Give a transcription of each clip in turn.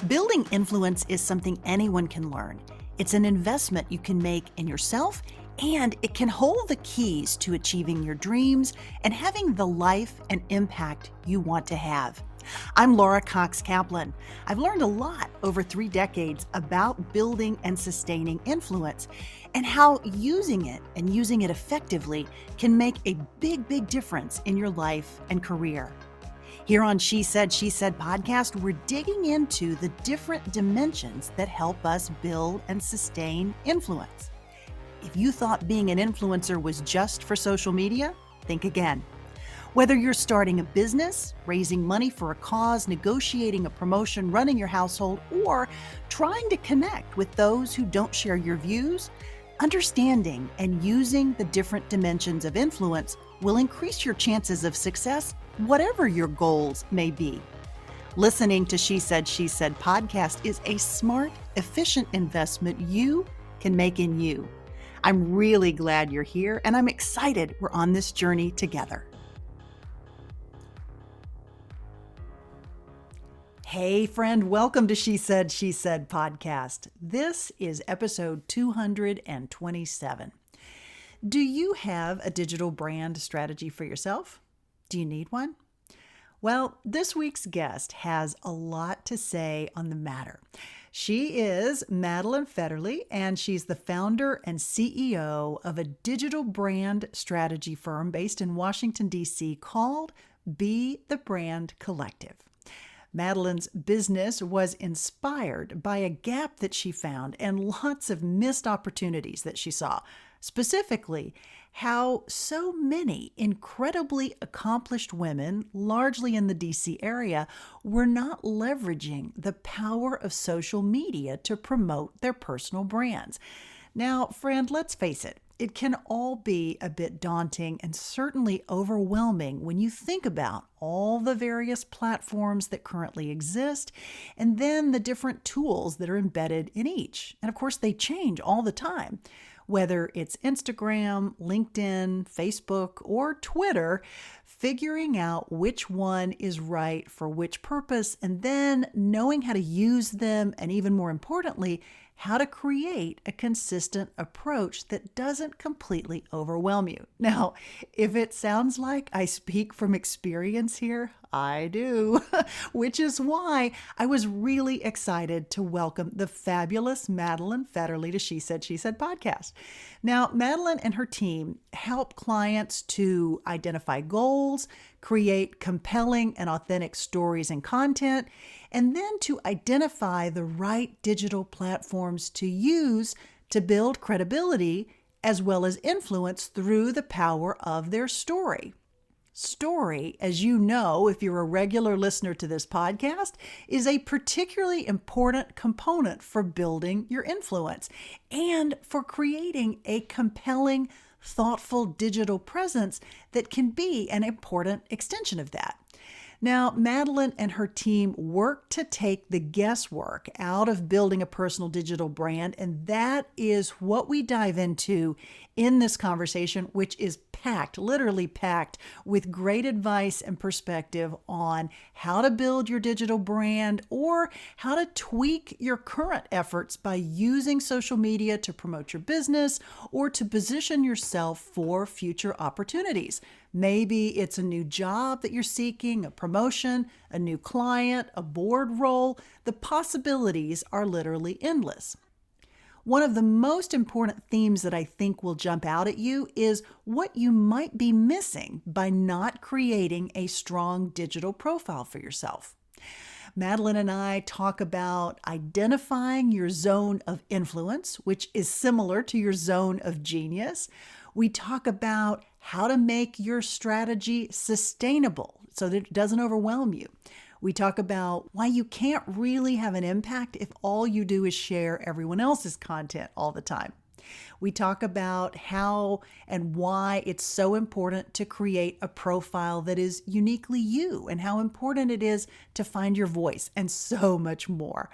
Building influence is something anyone can learn. It's an investment you can make in yourself, and it can hold the keys to achieving your dreams and having the life and impact you want to have. I'm Laura Cox Kaplan. I've learned a lot over 3 decades about building and sustaining influence and how using it and using it effectively can make a big difference in your life and career. Here on She Said podcast, we're digging into the different dimensions that help us build and sustain influence. If you thought being an influencer was just for social media, think again. Whether you're starting a business, raising money for a cause, negotiating a promotion, running your household, or trying to connect with those who don't share your views, understanding and using the different dimensions of influence will increase your chances of success, whatever your goals may be. Listening to She Said podcast is a smart, efficient investment you can make in you. I'm really glad you're here, and I'm excited we're on this journey together. Hey friend, welcome to She Said podcast. This is episode 227. Do you have a digital brand strategy for yourself? Do you need one? Well, this week's guest has a lot to say on the matter. She is Madeline Fetterly, and she's the founder and CEO of a digital brand strategy firm based in Washington, D.C. called Be the Brand Collective. Madeline's business was inspired by a gap that she found and lots of missed opportunities that she saw. Specifically, how so many incredibly accomplished women, largely in the DC area, were not leveraging the power of social media to promote their personal brands. Now, friend, let's face it. It can all be a bit daunting and certainly overwhelming when you think about all the various platforms that currently exist and then the different tools that are embedded in each. And of course, they change all the time. Whether it's Instagram, LinkedIn, Facebook, or Twitter, figuring out which one is right for which purpose and then knowing how to use them and even more importantly, how to create a consistent approach that doesn't completely overwhelm you. Now, if it sounds like I speak from experience here, I do, which is why I was really excited to welcome the fabulous Madeline Fetterly to She Said podcast. Now, Madeline and her team help clients to identify goals, create compelling and authentic stories and content, and then to identify the right digital platforms to use to build credibility as well as influence through the power of their story. Story, as you know, if you're a regular listener to this podcast, is a particularly important component for building your influence and for creating a compelling, thoughtful digital presence that can be an important extension of that. Now, Madeline and her team work to take the guesswork out of building a personal digital brand, and that is what we dive into in this conversation, which is packed, literally packed, with great advice and perspective on how to build your digital brand or how to tweak your current efforts by using social media to promote your business or to position yourself for future opportunities. Maybe it's a new job that you're seeking, a promotion, a new client, a board role. The possibilities are literally endless. One of the most important themes that I think will jump out at you is what you might be missing by not creating a strong digital profile for yourself. Madeline and I talk about identifying your zone of influence, which is similar to your zone of genius. We talk about how to make your strategy sustainable so that it doesn't overwhelm you. We talk about why you can't really have an impact if all you do is share everyone else's content all the time. We talk about how and why it's so important to create a profile that is uniquely you and how important it is to find your voice and so much more.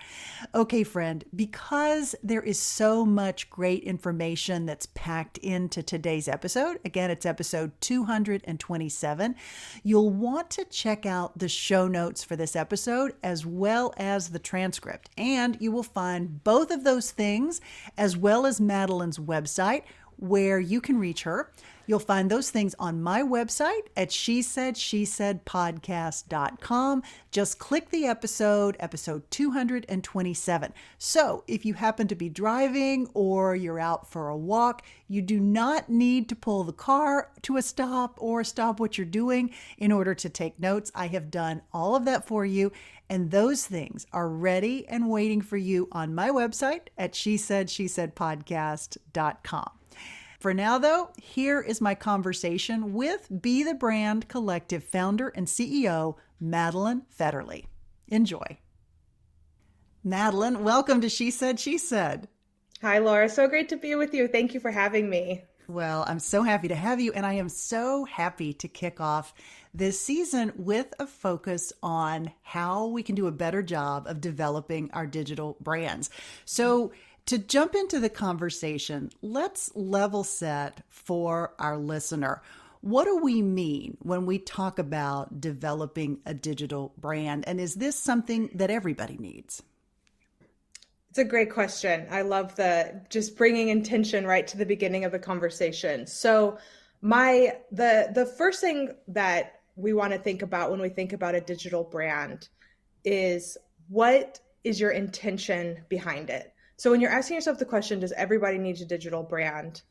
Okay, friend, because there is so much great information that's packed into today's episode, again, it's episode 227, you'll want to check out the show notes for this episode as well as the transcript. And you will find both of those things as well as Madeline's website where you can reach her. You'll find those things on my website at shesaidpodcast.com. Just click the episode 227. So if you happen to be driving or you're out for a walk, you do not need to pull the car to a stop or stop what you're doing in order to take notes. I have done all of that for you. And those things are ready and waiting for you on my website at shesaidpodcast.com. For now, though, here is my conversation with Be the Brand Collective founder and CEO, Madeline Fetterly. Enjoy. Madeline, welcome to She Said, She Said. Hi, Laura. So great to be with you. Thank you for having me. Well, I'm so happy to have you, and I am so happy to kick off this season with a focus on how we can do a better job of developing our digital brands. So to jump into the conversation, let's level set for our listener. What do we mean when we talk about developing a digital brand? And is this something that everybody needs? It's a great question. I love just bringing intention right to the beginning of the conversation. So the first thing that we want to think about when we think about a digital brand is, what is your intention behind it? So when you're asking yourself the question, does everybody need a digital brand?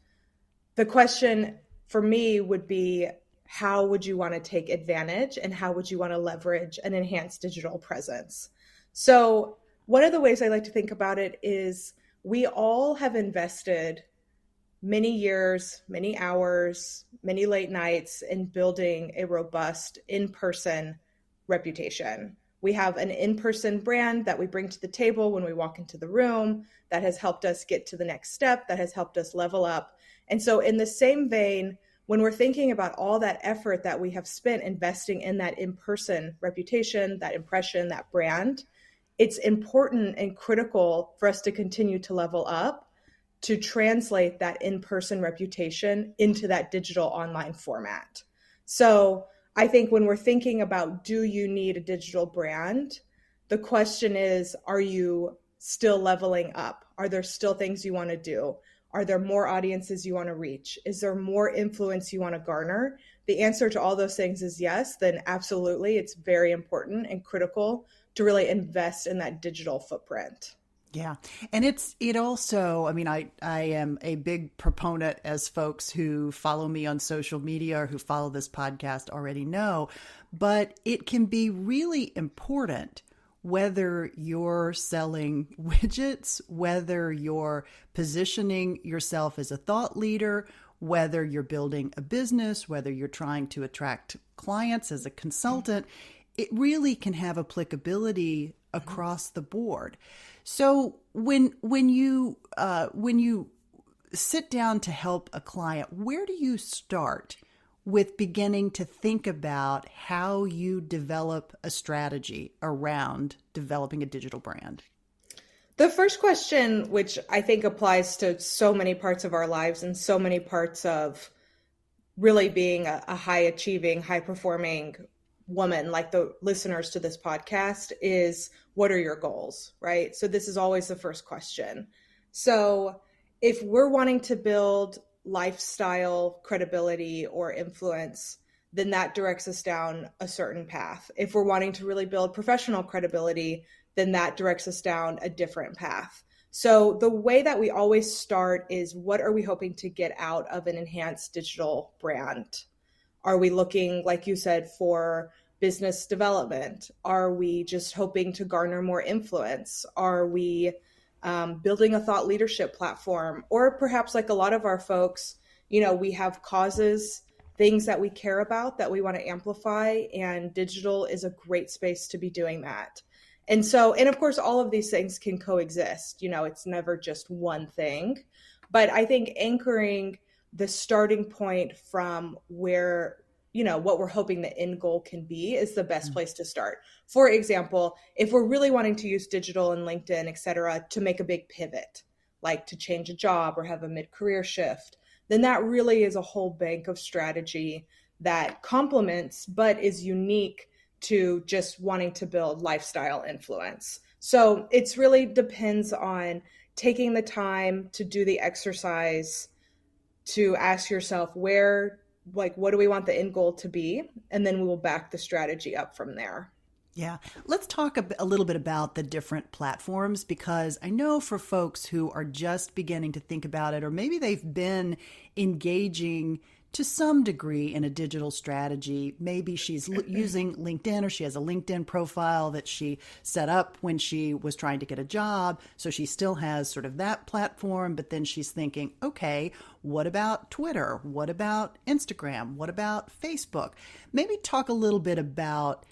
The question for me would be, how would you want to take advantage and how would you want to leverage an enhanced digital presence? So one of the ways I like to think about it is, we all have invested many years, many hours, many late nights in building a robust in-person reputation. We have an in-person brand that we bring to the table when we walk into the room that has helped us get to the next step, that has helped us level up. And so in the same vein, when we're thinking about all that effort that we have spent investing in that in-person reputation, that impression, that brand, it's important and critical for us to continue to level up, to translate that in-person reputation into that digital online format. So I think when we're thinking about, do you need a digital brand? The question is, are you still leveling up? Are there still things you want to do? Are there more audiences you want to reach? Is there more influence you want to garner? The answer to all those things is yes, then absolutely, it's very important and critical to really invest in that digital footprint. Yeah. And it also, I mean, I am a big proponent, as folks who follow me on social media or who follow this podcast already know, but it can be really important whether you're selling widgets, whether you're positioning yourself as a thought leader, whether you're building a business, whether you're trying to attract clients as a consultant, it really can have applicability across the board. So when you sit down to help a client, where do you start with beginning to think about how you develop a strategy around developing a digital brand? The first question, which I think applies to so many parts of our lives and so many parts of really being a high achieving, high performing woman, like the listeners to this podcast, is, what are your goals, right? So this is always the first question. So if we're wanting to build lifestyle credibility or influence, then that directs us down a certain path. If we're wanting to really build professional credibility, then that directs us down a different path. So the way that we always start is, what are we hoping to get out of an enhanced digital brand? Are we looking, like you said, for business development? Are we just hoping to garner more influence? Are we building a thought leadership platform? Or perhaps, like a lot of our folks, we have causes, things that we care about that we want to amplify, and digital is a great space to be doing that. And of course, all of these things can coexist. It's never just one thing. But I think anchoring the starting point from where, what we're hoping the end goal can be is the best place to start. For example, if we're really wanting to use digital and LinkedIn, et cetera, to make a big pivot, like to change a job or have a mid-career shift, then that really is a whole bank of strategy that complements but is unique to just wanting to build lifestyle influence. So it's really depends on taking the time to do the exercise, to ask yourself what do we want the end goal to be? And then we will back the strategy up from there. Yeah. Let's talk a little bit about the different platforms, because I know for folks who are just beginning to think about it, or maybe they've been engaging to some degree in a digital strategy. Maybe she's using LinkedIn, or she has a LinkedIn profile that she set up when she was trying to get a job. So she still has sort of that platform, but then she's thinking, okay, what about Twitter? What about Instagram? What about Facebook? Maybe talk a little bit about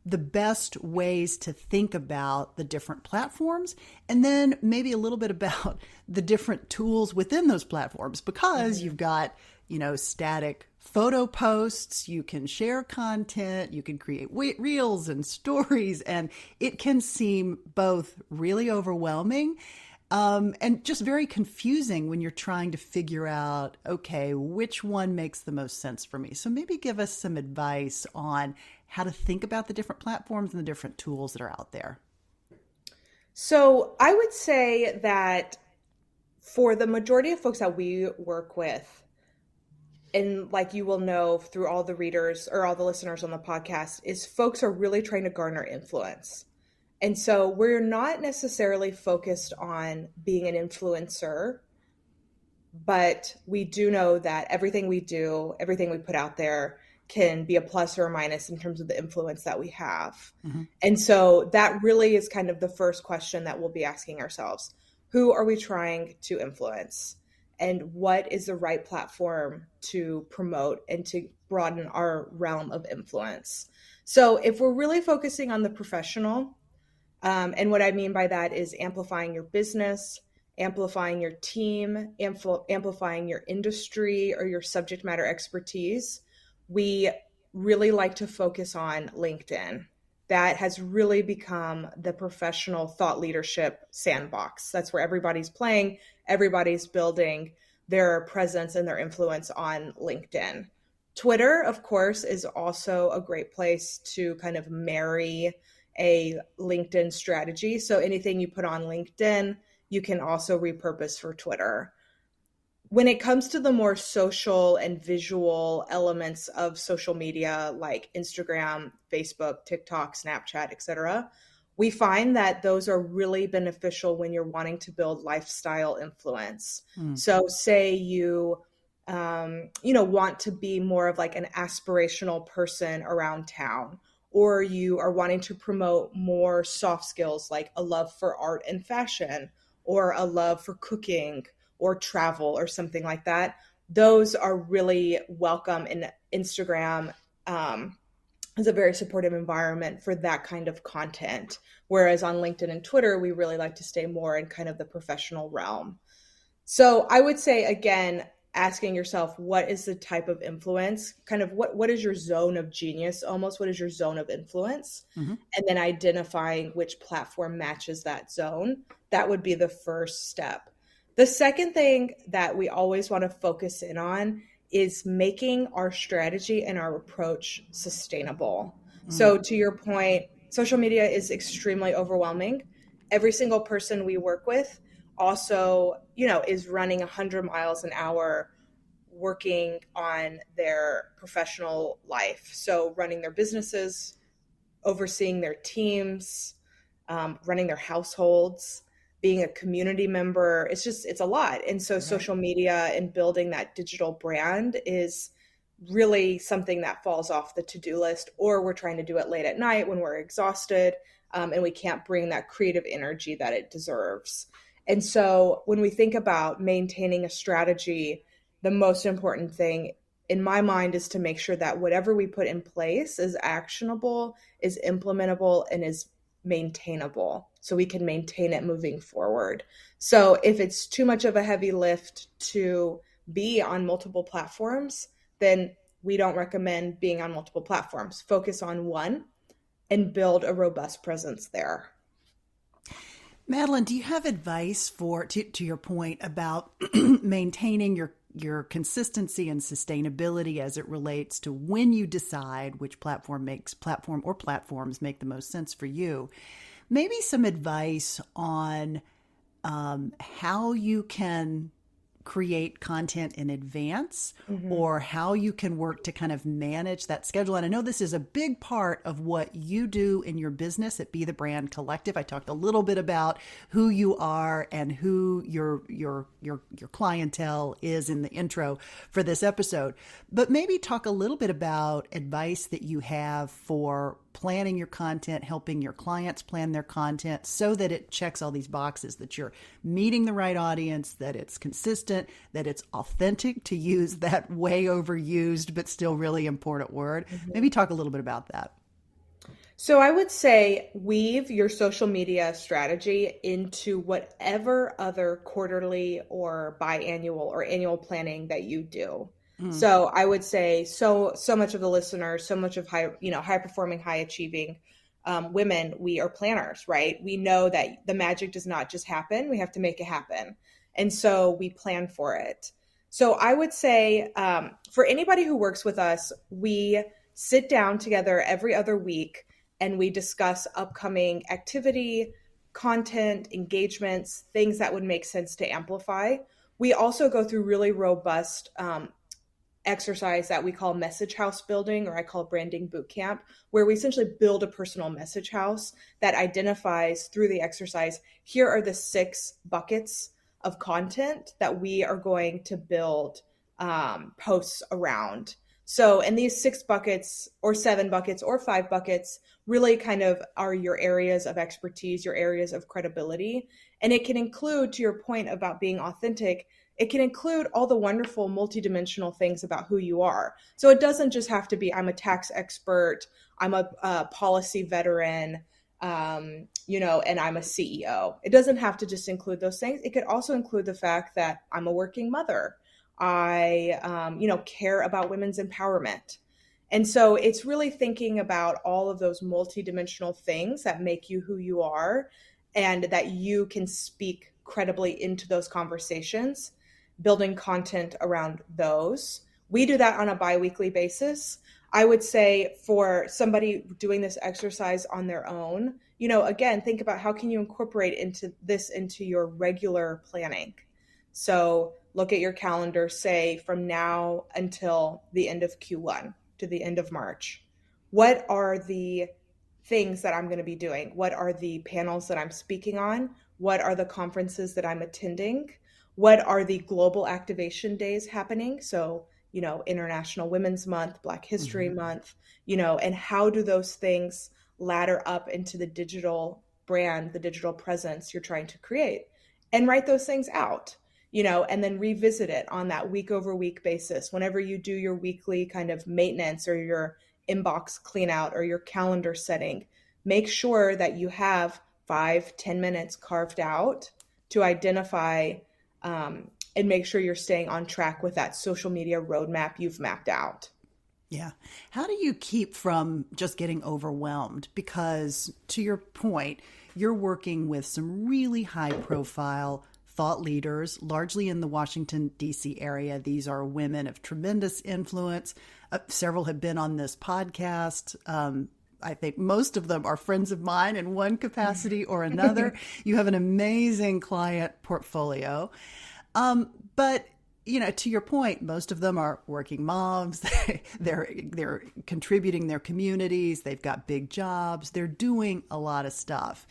the best ways to think about the different platforms, and then maybe a little bit about the different tools within those platforms, because you've got, static photo posts, you can share content, you can create reels and stories, and it can seem both really overwhelming and just very confusing when you're trying to figure out, okay, which one makes the most sense for me. So maybe give us some advice on how to think about the different platforms and the different tools that are out there. So I would say that for the majority of folks that we work with, and like you will know through all the readers or all the listeners on the podcast, is folks are really trying to garner influence. And so we're not necessarily focused on being an influencer, but we do know that everything we do, everything we put out there can be a plus or a minus in terms of the influence that we have. Mm-hmm. And so that really is kind of the first question that we'll be asking ourselves. Who are we trying to influence? And what is the right platform to promote and to broaden our realm of influence? So if we're really focusing on the professional, and what I mean by that is amplifying your business, amplifying your team, amplifying your industry or your subject matter expertise, we really like to focus on LinkedIn. That has really become the professional thought leadership sandbox. That's where everybody's playing, everybody's building their presence and their influence on LinkedIn. Twitter, of course, is also a great place to kind of marry a LinkedIn strategy. So anything you put on LinkedIn, you can also repurpose for Twitter. When it comes to the more social and visual elements of social media like Instagram, Facebook, TikTok, Snapchat, etc., we find that those are really beneficial when you're wanting to build lifestyle influence. So say you want to be more of like an aspirational person around town, or you are wanting to promote more soft skills like a love for art and fashion, or a love for cooking or travel or something like that. Those are really welcome, and Instagram is a very supportive environment for that kind of content. Whereas on LinkedIn and Twitter, we really like to stay more in kind of the professional realm. So I would say, again, asking yourself, what is the type of influence? Kind of what is your zone of genius almost? What is your zone of influence? Mm-hmm. And then identifying which platform matches that zone. That would be the first step. The second thing that we always want to focus in on is making our strategy and our approach sustainable. So to your point, social media is extremely overwhelming. Every single person we work with also, is running 100 miles an hour working on their professional life. So running their businesses, overseeing their teams, running their households, being a community member. It's a lot. And so social media and building that digital brand is really something that falls off the to-do list, or we're trying to do it late at night when we're exhausted and we can't bring that creative energy that it deserves. And so when we think about maintaining a strategy, the most important thing in my mind is to make sure that whatever we put in place is actionable, is implementable, and is maintainable, so we can maintain it moving forward. So if it's too much of a heavy lift to be on multiple platforms, then we don't recommend being on multiple platforms. Focus on one and build a robust presence there. Madeline, do you have advice to your point about maintaining your consistency and sustainability as it relates to when you decide which platforms make the most sense for you? Maybe some advice on how you can create content in advance, or how you can work to kind of manage that schedule. And I know this is a big part of what you do in your business at Be the Brand Collective. I talked a little bit about who you are and who your clientele is in the intro for this episode, but maybe talk a little bit about advice that you have for planning your content, helping your clients plan their content so that it checks all these boxes, that you're meeting the right audience, that it's consistent, that it's authentic, to use that way overused but still really important word. Maybe talk a little bit about that. So I would say weave your social media strategy into whatever other quarterly or biannual or annual planning that you do. So I would say so much of the listeners, so much of high performing, high achieving women, we are planners, right? We know that the magic does not just happen. We have to make it happen. And so we plan for it. So I would say for anybody who works with us, we sit down together every other week and we discuss upcoming activity, content, engagements, things that would make sense to amplify. We also go through really robust exercise that we call message house building, or I call branding boot camp, where we essentially build a personal message house that identifies through the exercise, here are the 6 buckets of content that we are going to build posts around. So, and these 6 buckets or 7 buckets or 5 buckets really kind of are your areas of expertise, your areas of credibility. And it can include, to your point about being authentic, it can include all the wonderful multidimensional things about who you are. So it doesn't just have to be, I'm a tax expert, I'm a policy veteran, and I'm a CEO. It doesn't have to just include those things. It could also include the fact that I'm a working mother. I, care about women's empowerment. And so it's really thinking about all of those multidimensional things that make you who you are and that you can speak credibly into those conversations, building content around those. We do that on a bi-weekly basis. I would say for somebody doing this exercise on their own, again, think about how can you incorporate into your regular planning. So look at your calendar, say from now until the end of Q1 to the end of March. What are the things that I'm going to be doing? What are the panels that I'm speaking on? What are the conferences that I'm attending? What are the global activation days happening? So, International Women's Month, Black History Month, and how do those things ladder up into the digital brand, the digital presence you're trying to create? And write those things out, and then revisit it on that week over week basis. Whenever you do your weekly kind of maintenance or your inbox clean out or your calendar setting, make sure that you have 5-10 minutes carved out to identify and make sure you're staying on track with that social media roadmap you've mapped out. Yeah. How do you keep from just getting overwhelmed? Because to your point, you're working with some really high profile thought leaders, largely in the Washington, D.C. area. These are women of tremendous influence. Several have been on this podcast. I think most of them are friends of mine in one capacity or another. You have an amazing client portfolio. But to your point, most of them are working moms. They're contributing their communities. They've got big jobs. They're doing a lot of stuff.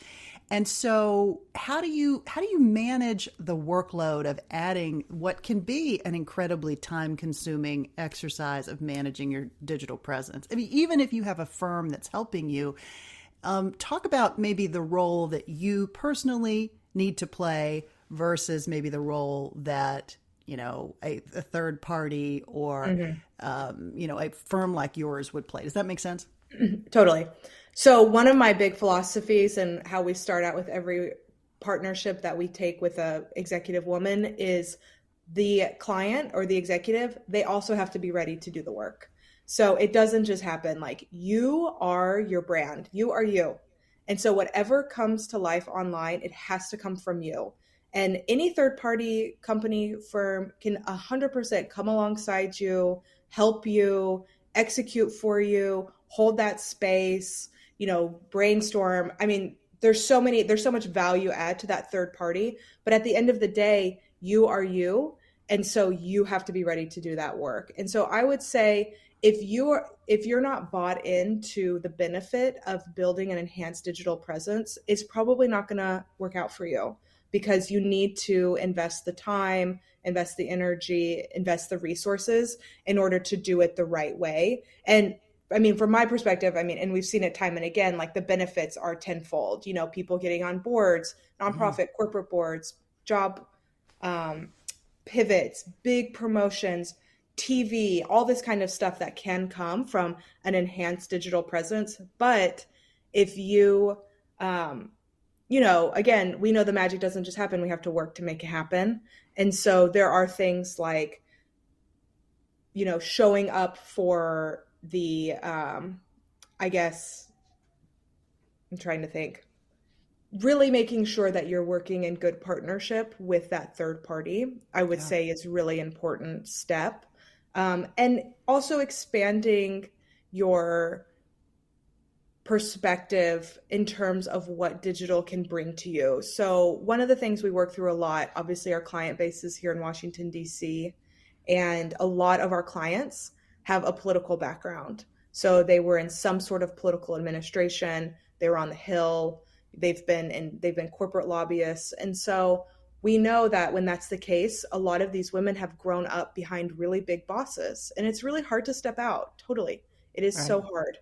And so how do you manage the workload of adding what can be an incredibly time-consuming exercise of managing your digital presence? I mean, even if you have a firm that's helping you, talk about maybe the role that you personally need to play versus maybe the role that a third party or, a firm like yours would play. Does that make sense? Totally. So one of my big philosophies and how we start out with every partnership that we take with a executive woman is the client or the executive, they also have to be ready to do the work. So it doesn't just happen. Like, you are your brand, you are you. And so whatever comes to life online, it has to come from you. And any third party company firm can 100% come alongside you, help you, execute for you, hold that space, brainstorm. I mean, there's so much value add to that third party, but at the end of the day, you are you. And so you have to be ready to do that work. And so I would say, if you're not bought into the benefit of building an enhanced digital presence, it's probably not going to work out for you, because you need to invest the time, invest the energy, invest the resources in order to do it the right way. And I mean, from my perspective, and we've seen it time and again, like, the benefits are tenfold, people getting on boards, nonprofit, corporate boards, job pivots, big promotions, TV, all this kind of stuff that can come from an enhanced digital presence. But if you, again, we know the magic doesn't just happen. We have to work to make it happen. And so there are things like, showing up for the, I guess, I'm trying to think, really making sure that you're working in good partnership with that third party, I would say, is really important step. And also expanding your perspective in terms of what digital can bring to you. So one of the things we work through a lot, obviously our client base is here in Washington, D.C., and a lot of our clients have a political background. So they were in some sort of political administration, they were on the Hill, they've been corporate lobbyists. And so we know that when that's the case, a lot of these women have grown up behind really big bosses, and it's really hard to step out. Totally. It is so hard.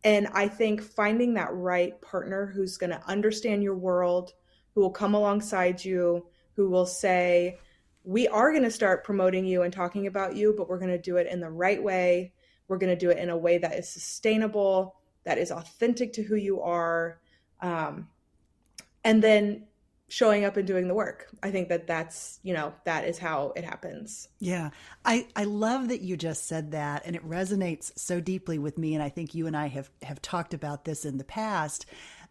And I think finding that right partner who's going to understand your world, who will come alongside you, who will say, we are going to start promoting you and talking about you, but we're going to do it in the right way. We're going to do it in a way that is sustainable, that is authentic to who you are. And then showing up and doing the work. I think that's, that is how it happens. Yeah. I love that you just said that, and it resonates so deeply with me. And I think you and I have talked about this in the past,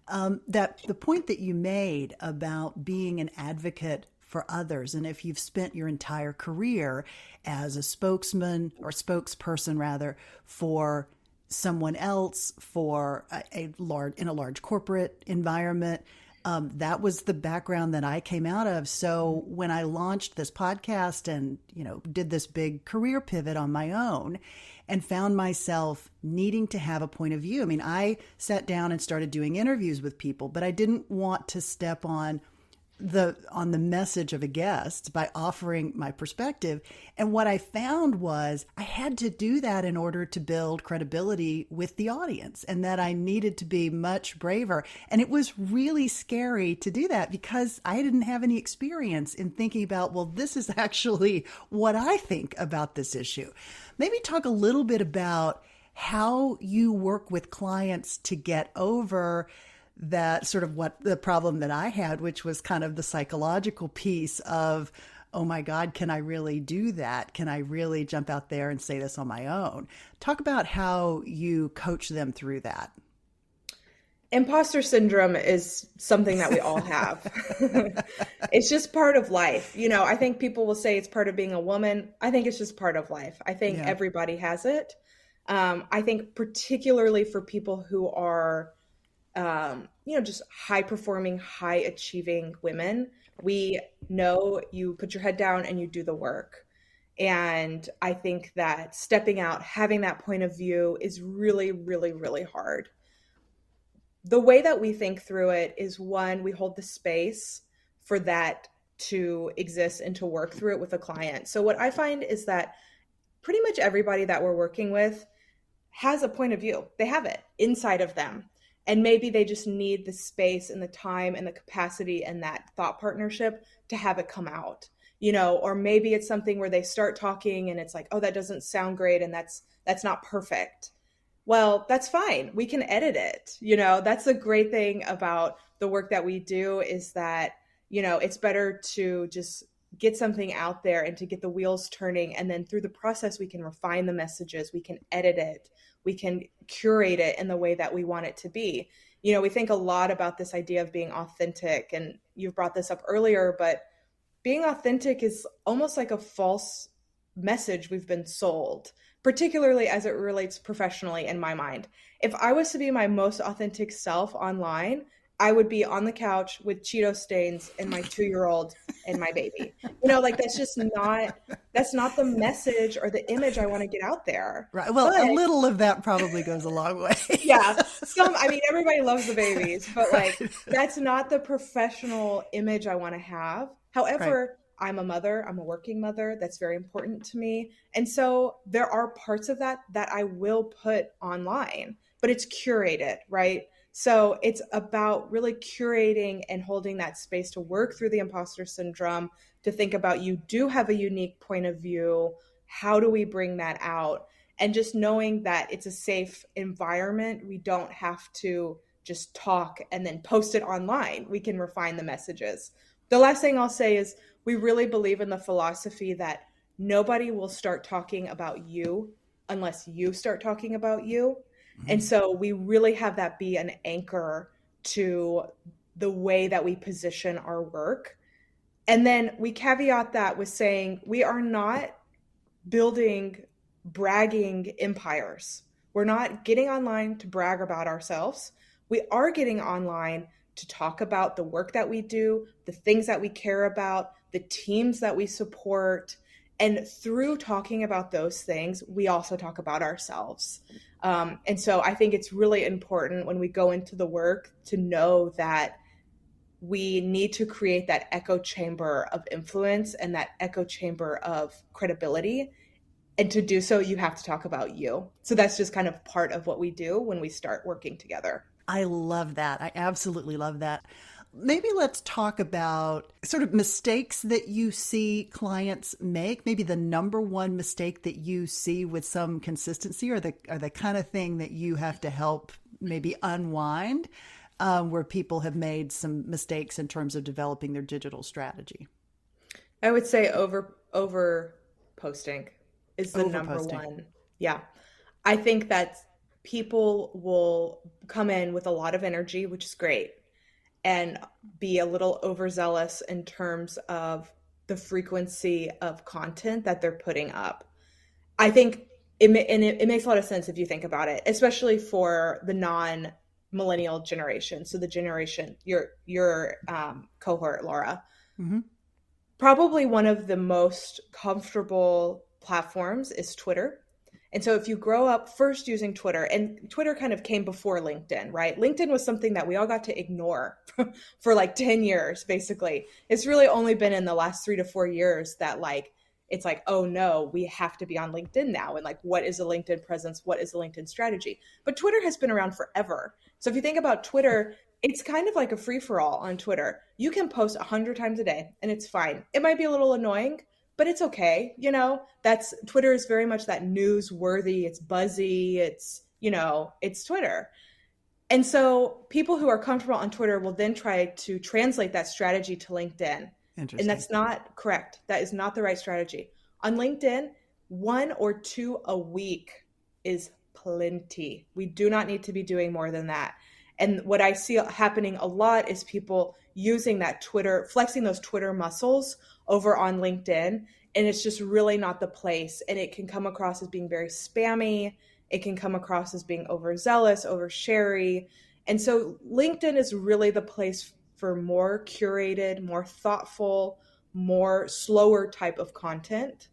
that the point that you made about being an advocate for others. And if you've spent your entire career as a spokesman or spokesperson rather for someone else, for in a large corporate environment, that was the background that I came out of. So when I launched this podcast and, did this big career pivot on my own and found myself needing to have a point of view. I sat down and started doing interviews with people, but I didn't want to step on the message of a guest by offering my perspective. And what I found was I had to do that in order to build credibility with the audience, and that I needed to be much braver. And it was really scary to do that because I didn't have any experience in thinking about, well, this is actually what I think about this issue. Maybe talk a little bit about how you work with clients to get over that sort of what the problem that I had, which was kind of the psychological piece of, oh my God, can I really do that? Can I really jump out there and say this on my own? Talk about how you coach them through that. Imposter syndrome is something that we all have. It's just part of life. I think people will say it's part of being a woman. I think it's just part of life. I think everybody has it. I think particularly for people who are just high performing, high achieving women, we know you put your head down and you do the work. And I think that stepping out, having that point of view is really, really, really hard. The way that we think through it is, one, we hold the space for that to exist and to work through it with a client. So what I find is that pretty much everybody that we're working with has a point of view. They have it inside of them. And maybe they just need the space and the time and the capacity and that thought partnership to have it come out. or maybe it's something where they start talking and it's like, oh, that doesn't sound great and that's not perfect. Well, that's fine. We can edit it. That's the great thing about the work that we do is that, it's better to just get something out there and to get the wheels turning. And then through the process, we can refine the messages, we can edit it, we can curate it in the way that we want it to be. We think a lot about this idea of being authentic, and you've brought this up earlier, but being authentic is almost like a false message we've been sold, particularly as it relates professionally in my mind. If I was to be my most authentic self online, I would be on the couch with Cheeto stains and my 2-year-old and my baby. Like that's not the message or the image I want to get out there. Right. Well, But a little of that probably goes a long way. yeah, everybody loves the babies, but like that's not the professional image I want to have. However, right. I'm a mother, I'm a working mother. That's very important to me. And so there are parts of that I will put online, but it's curated, right? So it's about really curating and holding that space to work through the imposter syndrome, to think about you do have a unique point of view. How do we bring that out? And just knowing that it's a safe environment. We don't have to just talk and then post it online. We can refine the messages. The last thing I'll say is we really believe in the philosophy that nobody will start talking about you unless you start talking about you. And so we really have that be an anchor to the way that we position our work. And then we caveat that with saying we are not building bragging empires. We're not getting online to brag about ourselves. We are getting online to talk about the work that we do, the things that we care about, the teams that we support. And through talking about those things, we also talk about ourselves. And so I think it's really important when we go into the work to know that we need to create that echo chamber of influence and that echo chamber of credibility. And to do so, you have to talk about you. So that's just kind of part of what we do when we start working together. I love that. I absolutely love that. Maybe let's talk about sort of mistakes that you see clients make, maybe the number one mistake that you see with some consistency, or the kind of thing that you have to help maybe unwind, where people have made some mistakes in terms of developing their digital strategy. I would say over posting is the number one. Yeah. I think that people will come in with a lot of energy, which is great, and be a little overzealous in terms of the frequency of content that they're putting up. I think it makes a lot of sense if you think about it, especially for the non-millennial generation. So the generation, your cohort, Laura. Mm-hmm. Probably one of the most comfortable platforms is Twitter. And so if you grow up first using Twitter, and Twitter kind of came before LinkedIn, right? LinkedIn was something that we all got to ignore for like 10 years, basically. It's really only been in the last 3 to 4 years that it's like, oh no, we have to be on LinkedIn now. And like, what is a LinkedIn presence? What is a LinkedIn strategy? But Twitter has been around forever. So if you think about Twitter, it's kind of like a free-for-all on Twitter. You can post 100 times a day and it's fine. It might be a little annoying, but it's okay. Twitter is very much that newsworthy, it's buzzy, it's Twitter. And so people who are comfortable on Twitter will then try to translate that strategy to LinkedIn. And that's not correct. That is not the right strategy. On LinkedIn, 1 or 2 a week is plenty. We do not need to be doing more than that. And what I see happening a lot is people using that Twitter, flexing those Twitter muscles over on LinkedIn. And it's just really not the place. And it can come across as being very spammy. It can come across as being overzealous, oversharey. And so LinkedIn is really the place for more curated, more thoughtful, more slower type of content.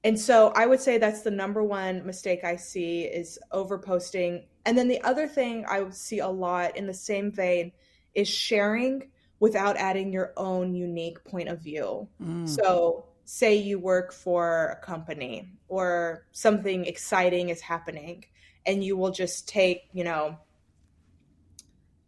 And so I would say that's the number one mistake I see is overposting. And then the other thing I would see a lot in the same vein is sharing without adding your own unique point of view. So say you work for a company or something exciting is happening and you will just take,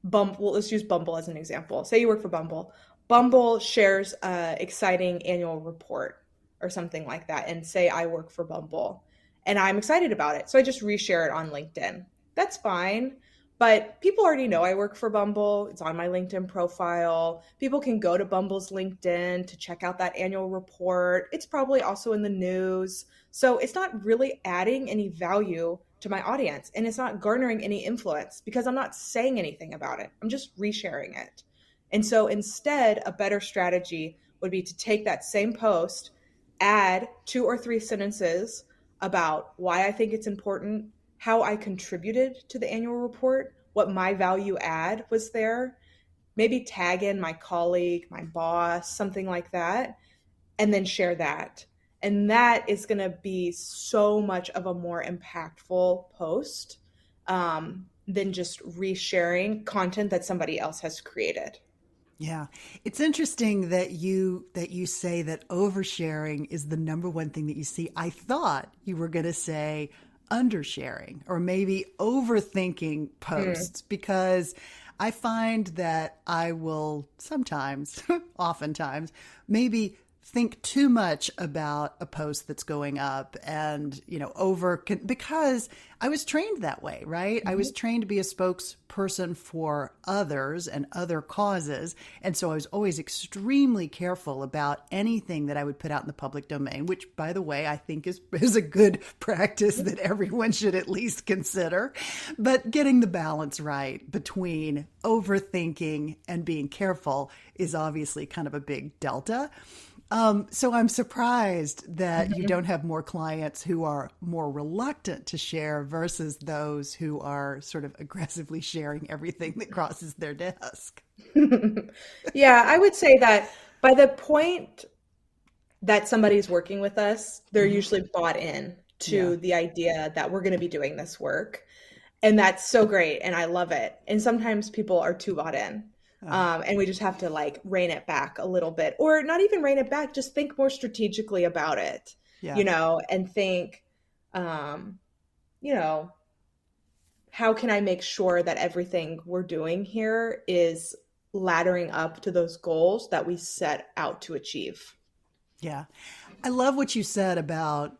Bumble, let's use Bumble as an example. Say you work for Bumble. Bumble shares a exciting annual report or something like that and say I work for Bumble and I'm excited about it. So I just reshare it on LinkedIn. That's fine. But people already know I work for Bumble. It's on my LinkedIn profile. People can go to Bumble's LinkedIn to check out that annual report. It's probably also in the news. So it's not really adding any value to my audience and it's not garnering any influence because I'm not saying anything about it. I'm just resharing it. And so instead, a better strategy would be to take that same post, add 2 or 3 sentences about why I think it's important, how I contributed to the annual report, what my value add was there, maybe tag in my colleague, my boss, something like that, and then share that. And that is going to be so much of a more impactful post than just resharing content that somebody else has created. Yeah. It's interesting that you say that oversharing is the number one thing that you see. I thought you were going to say undersharing or maybe overthinking posts because I find that I will sometimes, oftentimes, maybe think too much about a post that's going up and, because I was trained that way, right? I was trained to be a spokesperson for others and other causes. And so I was always extremely careful about anything that I would put out in the public domain, which, by the way, I think is a good practice that everyone should at least consider. But getting the balance right between overthinking and being careful is obviously kind of a big delta. So I'm surprised that you don't have more clients who are more reluctant to share versus those who are sort of aggressively sharing everything that crosses their desk. Yeah, I would say that by the point that somebody's working with us, they're usually bought in to the idea that we're going to be doing this work. And that's so great. And I love it. And sometimes people are too bought in. And we just have to rein it back a little bit, or not even rein it back, just think more strategically about it, and think, how can I make sure that everything we're doing here is laddering up to those goals that we set out to achieve? Yeah. I love what you said about,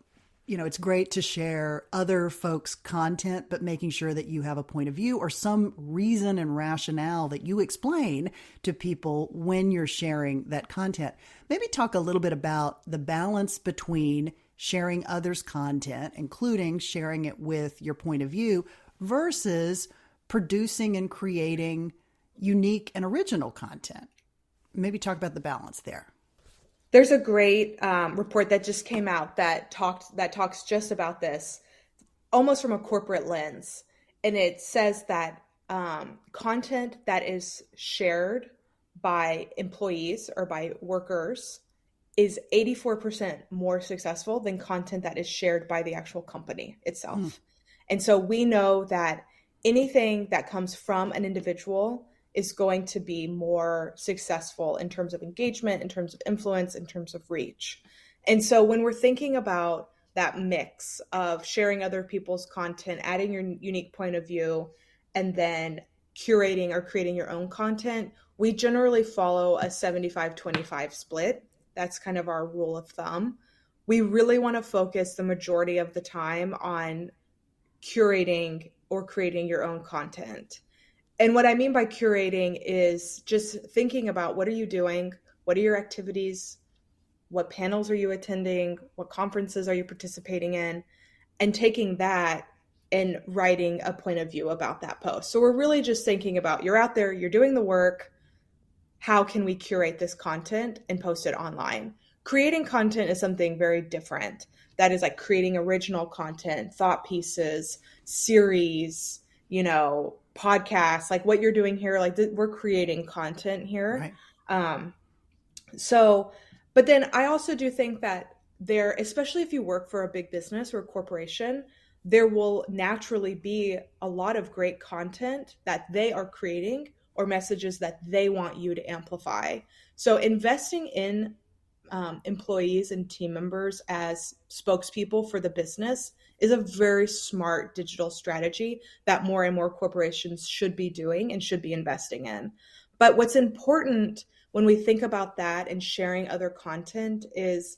it's great to share other folks' content, but making sure that you have a point of view or some reason and rationale that you explain to people when you're sharing that content. Maybe talk a little bit about the balance between sharing others' content, including sharing it with your point of view, versus producing and creating unique and original content. Maybe talk about the balance there. There's a great report that just came out that talks just about this, almost from a corporate lens. And it says that content that is shared by employees or by workers is 84% more successful than content that is shared by the actual company itself. And so we know that anything that comes from an individual is going to be more successful in terms of engagement, in terms of influence, in terms of reach. And so when we're thinking about that mix of sharing other people's content, adding your unique point of view, and then curating or creating your own content, we generally follow a 75-25 split. That's kind of our rule of thumb. We really want to focus the majority of the time on curating or creating your own content. And what I mean by curating is just thinking about what are you doing? What are your activities? What panels are you attending? What conferences are you participating in? And taking that and writing a point of view about that post. So we're really just thinking about you're out there, you're doing the work. How can we curate this content and post it online? Creating content is something very different. That is like creating original content, thought pieces, series, podcasts, like what you're doing here, we're creating content here. Right. But then I also do think that there, especially if you work for a big business or a corporation, there will naturally be a lot of great content that they are creating or messages that they want you to amplify. So investing in employees and team members as spokespeople for the business is a very smart digital strategy that more and more corporations should be doing and should be investing in. But what's important when we think about that and sharing other content is,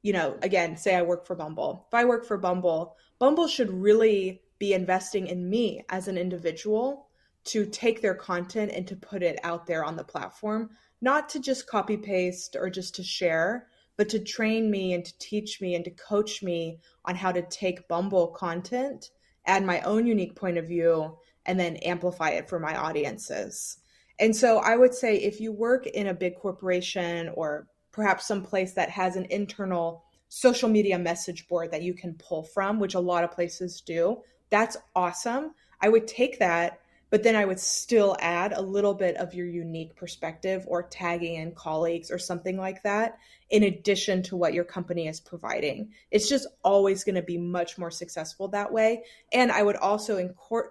again, say I work for Bumble. If I work for Bumble, Bumble should really be investing in me as an individual to take their content and to put it out there on the platform, not to just copy paste or just to share, but to train me and to teach me and to coach me on how to take Bumble content, add my own unique point of view, and then amplify it for my audiences. And so I would say if you work in a big corporation or perhaps some place that has an internal social media message board that you can pull from, which a lot of places do, that's awesome. I would take that, but then I would still add a little bit of your unique perspective or tagging in colleagues or something like that, in addition to what your company is providing. It's just always going to be much more successful that way. And I would also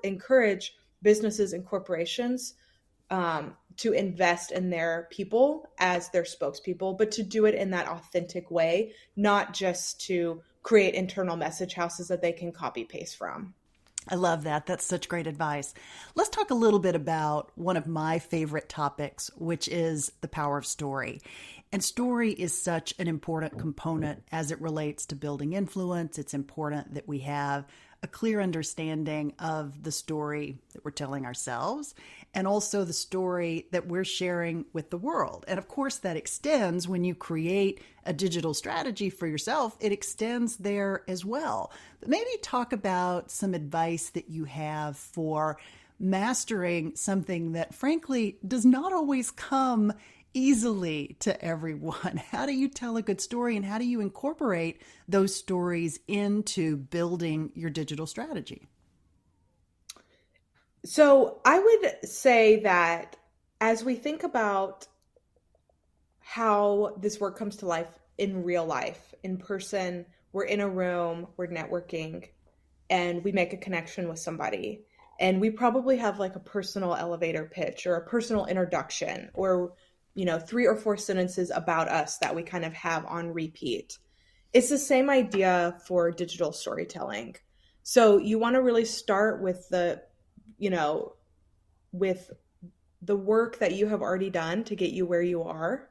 encourage businesses and corporations to invest in their people as their spokespeople, but to do it in that authentic way, not just to create internal message houses that they can copy paste from. I love that. That's such great advice. Let's talk a little bit about one of my favorite topics, which is the power of story. And story is such an important component as it relates to building influence. It's important that we have a clear understanding of the story that we're telling ourselves and also the story that we're sharing with the world. And of course, that extends when you create a digital strategy for yourself, it extends there as well. But maybe talk about some advice that you have for mastering something that frankly does not always come easily to everyone. How do you tell a good story and how do you incorporate those stories into building your digital strategy? So I would say that as we think about how this work comes to life in real life, in person, we're in a room, we're networking, and we make a connection with somebody. And we probably have like a personal elevator pitch or a personal introduction or 3 or 4 sentences about us that we kind of have on repeat. It's the same idea for digital storytelling. So you want to really start with with the work that you have already done to get you where you are.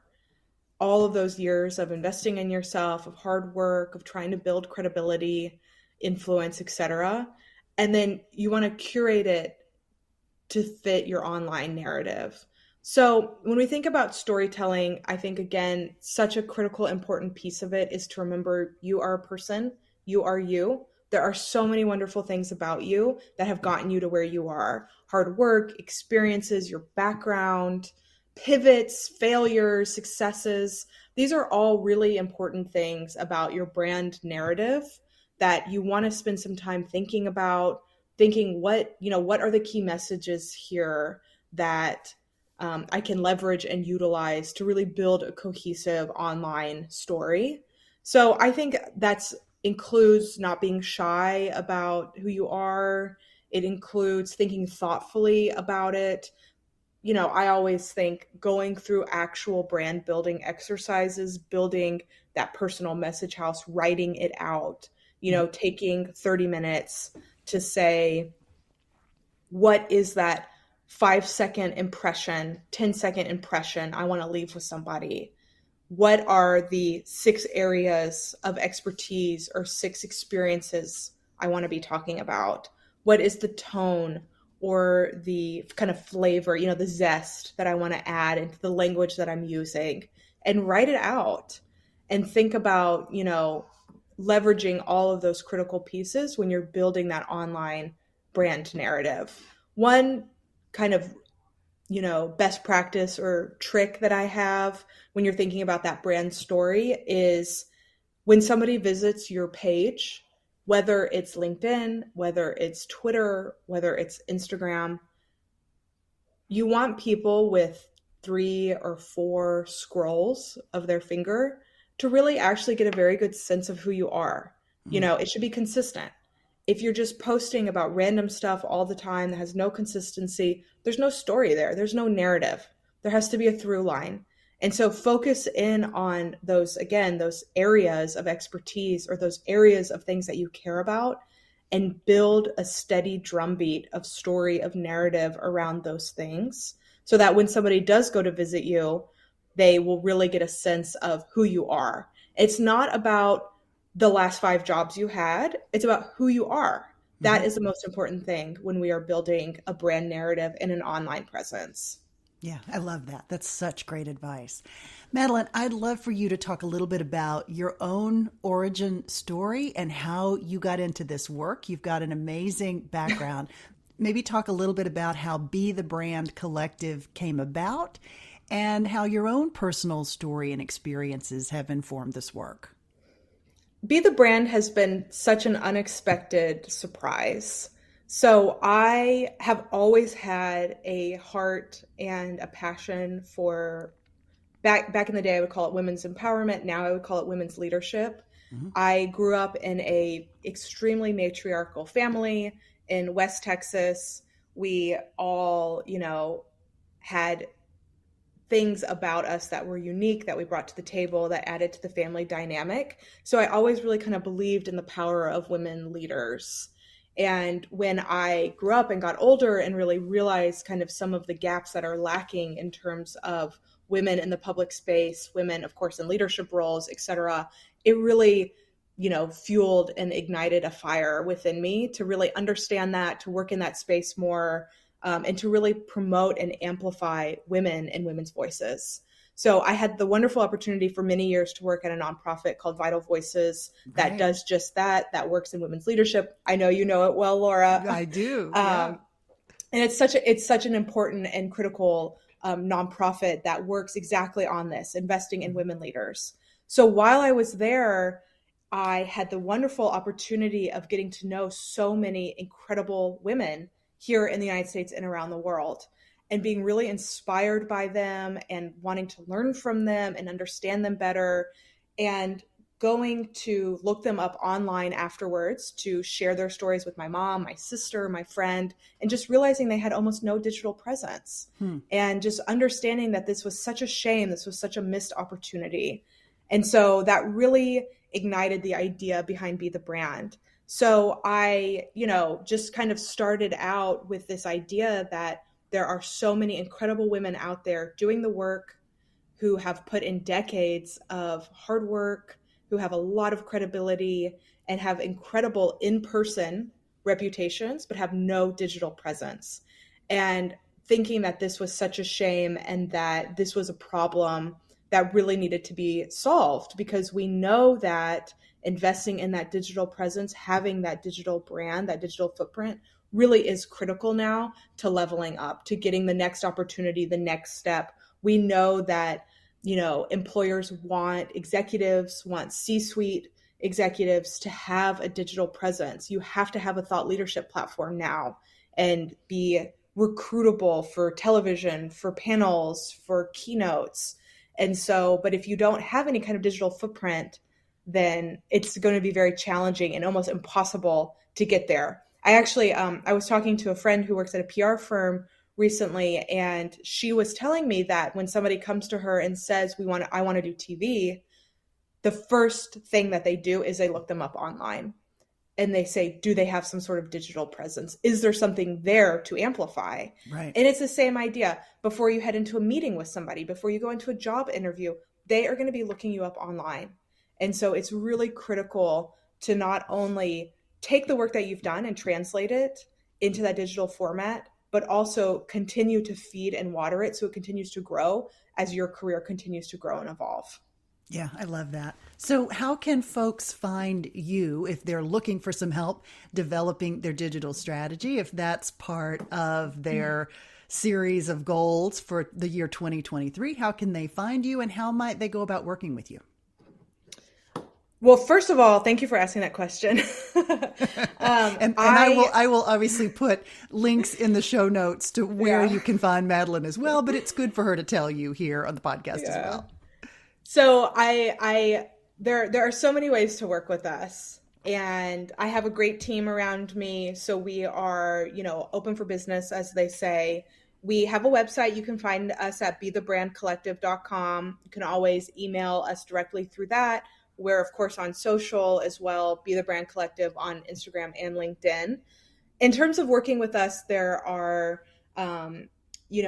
All of those years of investing in yourself, of hard work, of trying to build credibility, influence, etc. And then you want to curate it to fit your online narrative. So when we think about storytelling, I think, again, such a critical, important piece of it is to remember you are a person, you are you. There are so many wonderful things about you that have gotten you to where you are. Hard work, experiences, your background, pivots, failures, successes. These are all really important things about your brand narrative that you want to spend some time thinking about, thinking what are the key messages here that I can leverage and utilize to really build a cohesive online story. So I think that includes not being shy about who you are. It includes thinking thoughtfully about it. I always think going through actual brand building exercises, building that personal message house, writing it out, taking 30 minutes to say, what is that 5-second impression, 10-second impression I want to leave with somebody? What are the 6 areas of expertise or 6 experiences I want to be talking about? What is the tone or the kind of flavor, the zest that I want to add into the language that I'm using? And write it out and think about, leveraging all of those critical pieces when you're building that online brand narrative. One kind of best practice or trick that I have when you're thinking about that brand story is when somebody visits your page, whether it's LinkedIn, whether it's Twitter, whether it's Instagram, you want people with 3 or 4 scrolls of their finger to really actually get a very good sense of who you are. It should be consistent. If you're just posting about random stuff all the time that has no consistency, there's no story there. There's no narrative. There has to be a through line. And so focus in on those areas of expertise or those areas of things that you care about and build a steady drumbeat of story, of narrative around those things so that when somebody does go to visit you, they will really get a sense of who you are. It's not about the last 5 jobs you had, it's about who you are. That Mm-hmm. is the most important thing when we are building a brand narrative and an online presence. Yeah, I love that. That's such great advice. Madeline, I'd love for you to talk a little bit about your own origin story and how you got into this work. You've got an amazing background. Maybe talk a little bit about how Be the Brand Collective came about and how your own personal story and experiences have informed this work. Be the Brand has been such an unexpected surprise. So I have always had a heart and a passion for back in the day I would call it women's empowerment. Now I would call it women's leadership. Mm-hmm. I grew up in a extremely matriarchal family in West Texas. We all, had things about us that were unique that we brought to the table that added to the family dynamic. So I always really kind of believed in the power of women leaders. And when I grew up and got older and really realized kind of some of the gaps that are lacking in terms of women in the public space, women, of course, in leadership roles, et cetera, it really, fueled and ignited a fire within me to really understand that, to work in that space more, and to really promote and amplify women and women's voices. So I had the wonderful opportunity for many years to work at a nonprofit called Vital Voices that Right. does just that works in women's leadership. I know you know it well, Laura. I do. Yeah. And it's such an important and critical nonprofit that works exactly on this, investing in women leaders. So while I was there, I had the wonderful opportunity of getting to know so many incredible women here in the United States and around the world, and being really inspired by them and wanting to learn from them and understand them better, and going to look them up online afterwards to share their stories with my mom, my sister, my friend, and just realizing they had almost no digital presence. And just understanding that this was such a shame, this was such a missed opportunity. And so that really ignited the idea behind Be the Brand. So I, just kind of started out with this idea that there are so many incredible women out there doing the work, who have put in decades of hard work, who have a lot of credibility and have incredible in-person reputations, but have no digital presence. And thinking that this was such a shame and that this was a problem that really needed to be solved, because we know that investing in that digital presence, having that digital brand, that digital footprint really is critical now to leveling up, to getting the next opportunity, the next step. We know that, employers want executives, want C-suite executives to have a digital presence. You have to have a thought leadership platform now and be recruitable for television, for panels, for keynotes. And so, but if you don't have any kind of digital footprint, then it's going to be very challenging and almost impossible to get there. I was talking to a friend who works at a PR firm recently, and she was telling me that when somebody comes to her and says, I want to do TV, the first thing that they do is they look them up online and they say, do they have some sort of digital presence? Is there something there to amplify? Right. And it's the same idea. Before you head into a meeting with somebody, before you go into a job interview, they are going to be looking you up online. And so it's really critical to not only take the work that you've done and translate it into that digital format, but also continue to feed and water it so it continues to grow as your career continues to grow and evolve. Yeah, I love that. So, how can folks find you if they're looking for some help developing their digital strategy, if that's part of their series of goals for the year 2023? How can they find you and how might they go about working with you? Well, first of all, thank you for asking that question. And I will obviously put links in the show notes to where you can find Madeline as well, but it's good for her to tell you here on the podcast as well. So there are so many ways to work with us, and I have a great team around me. So we are, open for business, as they say. We have a website. You can find us at bethebrandcollective.com. You can always email us directly through that. We're, of course, on social as well, Be the Brand Collective on Instagram and LinkedIn. In terms of working with us, there are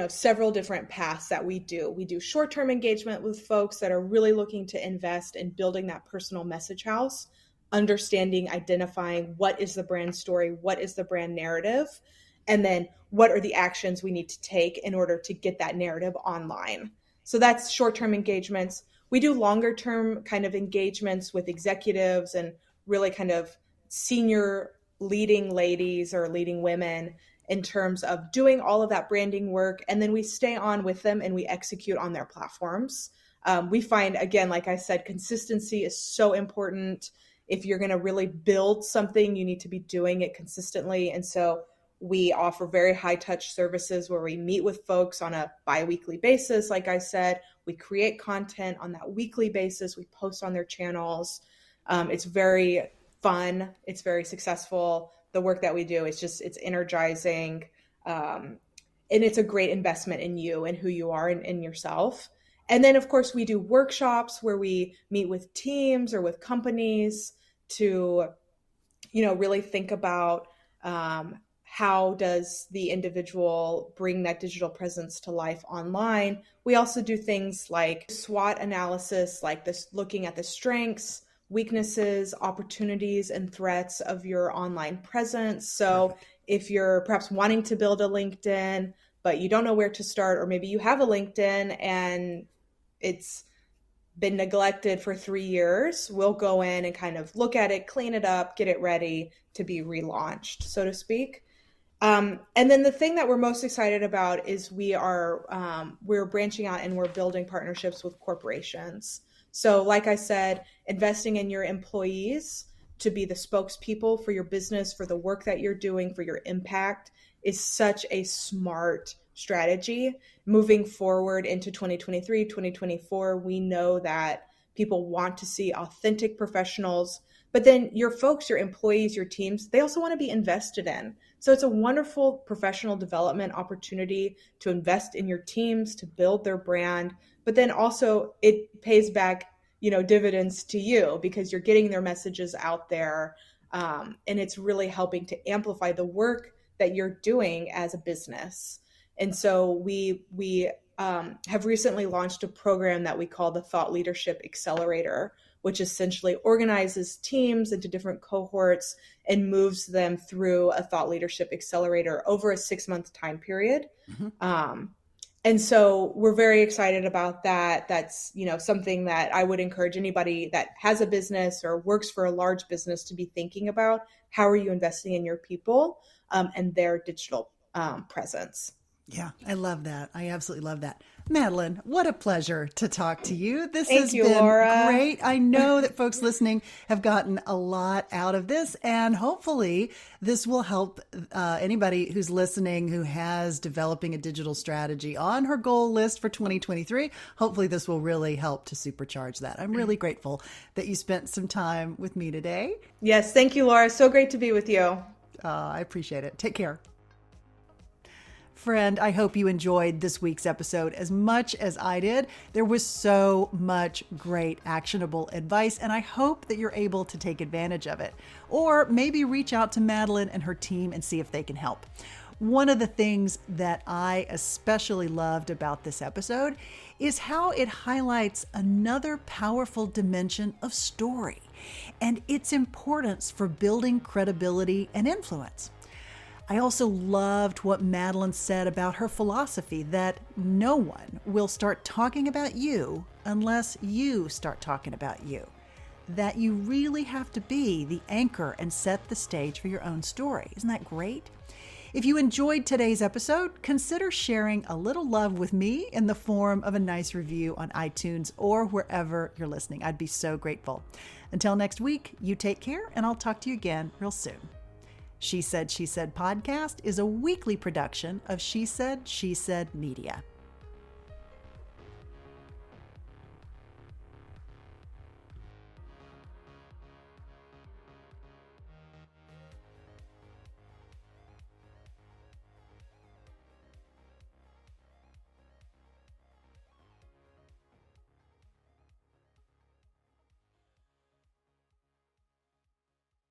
several different paths that we do. We do short-term engagement with folks that are really looking to invest in building that personal message house, understanding, identifying what is the brand story, what is the brand narrative, and then what are the actions we need to take in order to get that narrative online. So that's short-term engagements. We do longer-term kind of engagements with executives and really kind of senior leading ladies or leading women in terms of doing all of that branding work. And then we stay on with them and we execute on their platforms. We find, again, like I said, consistency is so important. If you're going to really build something, you need to be doing it consistently. And so we offer very high touch services where we meet with folks on a bi-weekly basis. Like I said, we create content on that weekly basis. We post on their channels. It's very fun. It's very successful. The work that we do, it's energizing. And it's a great investment in you and who you are and in yourself. And then, of course, we do workshops where we meet with teams or with companies to, really think about how does the individual bring that digital presence to life online. We also do things like SWOT analysis, like this, looking at the strengths, weaknesses, opportunities, and threats of your online presence. So if you're perhaps wanting to build a LinkedIn, but you don't know where to start, or maybe you have a LinkedIn and it's been neglected for 3 years, we'll go in and kind of look at it, clean it up, get it ready to be relaunched, so to speak. And then the thing that we're most excited about is we're branching out and we're building partnerships with corporations. So like I said, investing in your employees to be the spokespeople for your business, for the work that you're doing, for your impact is such a smart strategy. Moving forward into 2023, 2024, we know that people want to see authentic professionals, but then your folks, your employees, your teams, they also want to be invested in. So it's a wonderful professional development opportunity to invest in your teams, to build their brand, but then also it pays back, dividends to you because you're getting their messages out there. And it's really helping to amplify the work that you're doing as a business. And so we have recently launched a program that we call the Thought Leadership Accelerator, which essentially organizes teams into different cohorts and moves them through a thought leadership accelerator over a 6-month time period. Mm-hmm. And so we're very excited about that. That's, something that I would encourage anybody that has a business or works for a large business to be thinking about. How are you investing in your people and their digital presence? Yeah, I love that. I absolutely love that. Madeline, what a pleasure to talk to you. This Thank has you, been Laura. Great. I know that folks listening have gotten a lot out of this, and hopefully this will help anybody who's listening who has developing a digital strategy on her goal list for 2023. Hopefully this will really help to supercharge that. I'm really grateful that you spent some time with me today. Yes, thank you, Laura. So great to be with you. I appreciate it. Take care. Friend, I hope you enjoyed this week's episode as much as I did. There was so much great actionable advice, and I hope that you're able to take advantage of it. Or maybe reach out to Madeline and her team and see if they can help. One of the things that I especially loved about this episode is how it highlights another powerful dimension of story and its importance for building credibility and influence. I also loved what Madeline said about her philosophy that no one will start talking about you unless you start talking about you. That you really have to be the anchor and set the stage for your own story. Isn't that great? If you enjoyed today's episode, consider sharing a little love with me in the form of a nice review on iTunes or wherever you're listening. I'd be so grateful. Until next week, you take care, and I'll talk to you again real soon. She Said podcast is a weekly production of She Said Media.